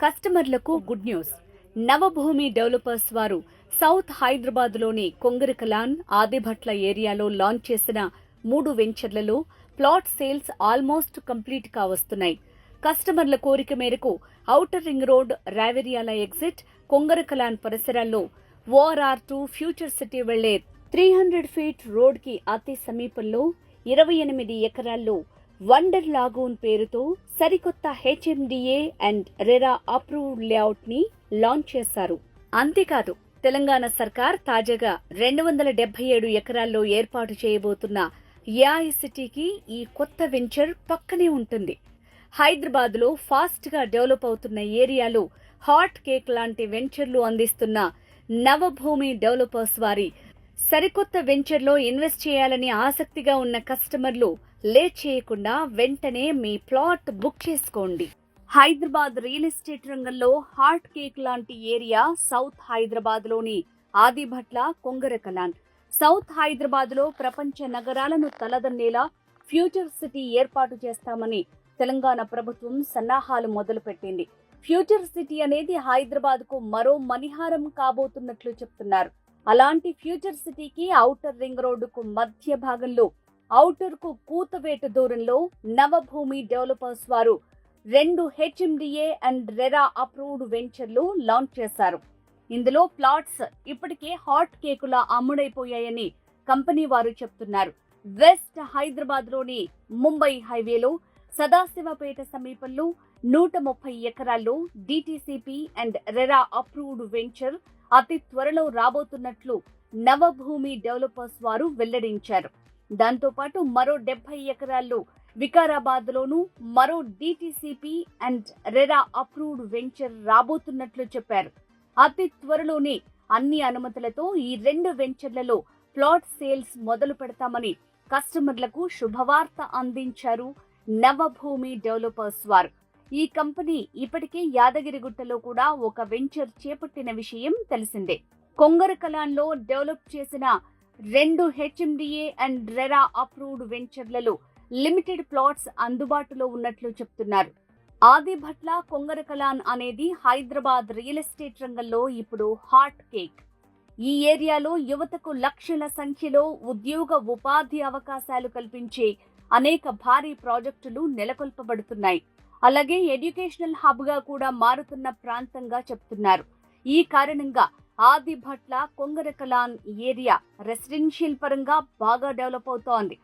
కస్టమర్లకు good news. Navabhoomi developers వారు south హైదరాబాద్లోని కొంగరకలాన్, ఆదిభట్ల ఏరియాలో లాంచ్ చేసిన 3 వెంచర్లలో ప్లాట్ సేల్స్ ఆల్మోస్ట్ కంప్లీట్ కావస్తున్నాయి. కస్టమర్ల కోరిక మేరకు outer ring road, Raviryala exit, Kongarakalan పరిసరాల్లో ORR2 ఫ్యూచర్ సిటీ వెళ్లే 300 ఫీట్ రోడ్కి అతి సమీపంలో 28 ఎకరాల్లో వండర్ లాగూన్ పేరుతో సరికొత్త HMDA and RERA approved layout ని లాంచ్ చేశారు. అంతేకాదు, తెలంగాణ సర్కార్ తాజాగా 277 ఎకరాల్లో ఏర్పాటు చేయబోతున్న AI సిటీకి ఈ కొత్త వెంచర్ పక్కనే ఉంటుంది. హైదరాబాద్ లో ఫాస్ట్ గా డెవలప్ అవుతున్న ఏరియాలో హాట్ కేక్ లాంటి వెంచర్లు అందిస్తున్న నవభూమి డెవలపర్స్ వారి సరికొత్త వెంచర్లో ఇన్వెస్ట్ చేయాలని ఆసక్తిగా ఉన్న కస్టమర్లు లేట్ చేయకుండా వెంటనే మీ ప్లాట్ బుక్ చేసుకోండి. హైదరాబాద్ రియల్ ఎస్టేట్ రంగంలో హాట్ కేక్ లాంటి ఏరియా సౌత్ హైదరాబాద్ లోని ఆదిభట్ల, కొంగరకలాన్. సౌత్ హైదరాబాద్ లో ప్రపంచ నగరాలను తలదన్నేలా ఫ్యూచర్ సిటీ ఏర్పాటు చేస్తామని తెలంగాణ ప్రభుత్వం సన్నాహాలు మొదలుపెట్టింది. ఫ్యూచర్ సిటీ అనేది హైదరాబాద్ కు మరో మణిహారం కాబోతున్నట్లు చెప్తున్నారు. అలాంటి ఫ్యూచర్ సిటీకి ఔటర్ రింగ్ రోడ్డుకు మధ్య భాగంలో ఔటర్ కు కూతవేటు దూరంలో నవభూమి డెవలపర్స్ వారు 2 HMDA అండ్ రెరా అప్రూవ్డ్ వెంచర్లు లాంచ్ చేశారు. ఇందులో ప్లాట్స్ ఇప్పటికే హాట్ కేకులా అమ్ముడైపోయాయని కంపెనీ వారు చెప్తున్నారు. వెస్ట్ హైదరాబాద్ లోని ముంబై హైవేలో సదాశివపేట సమీపంలో 130 ఎకరాల్లో DTCP and RERA approved venture అతి త్వరలో రాబోతున్నట్లు నవభూమి డెవలపర్స్ వారు వెల్లడించారు. దాంతోపాటు మరో 70 ఎకరాల్లో వికారాబాద్ లోనూ మరో DTCP and RERA approved venture రాబోతున్నట్లు చెప్పారు. అతి త్వరలోనే అన్ని అనుమతులతో ఈ 2 వెంచర్లలో ప్లాట్ సేల్స్ మొదలు పెడతామని కస్టమర్లకు శుభవార్త అందించారు నవభూమి డెవలపర్స్ వారు. ఈ కంపెనీ ఇప్పటికే యాదగిరిగుట్టలో కూడా ఒక వెంచర్ చేపట్టిన విషయం తెలిసిందే. కొంగరకలాన్ లో డెవలప్ చేసిన 2 HMDA అండ్ రెరా అప్రూవ్డ్ వెంచర్లలో లిమిటెడ్ ప్లాట్స్ అందుబాటులో ఉన్నట్లు చెప్తున్నారు. ఆదిభట్ల, కొంగరకలాన్ అనేది హైదరాబాద్ రియల్ ఎస్టేట్ రంగంలో ఇప్పుడు హాట్ కేక్. ఈ ఏరియాలో యువతకు లక్షల సంఖ్యలో ఉపాధి అవకాశాలు కల్పించే అనేక భారీ ప్రాజెక్టులు నెలకొల్పబడుతున్నాయి. అలాగే ఎడ్యుకేషనల్ హబ్ గా కూడా మారుతున్న ప్రాంతంగా చెప్తున్నారు. ఈ కారణంగా ఆదిభట్ల, కొంగరకలాన్ ఏరియా రెసిడెన్షియల్ పరంగా బాగా డెవలప్ అవుతోంది.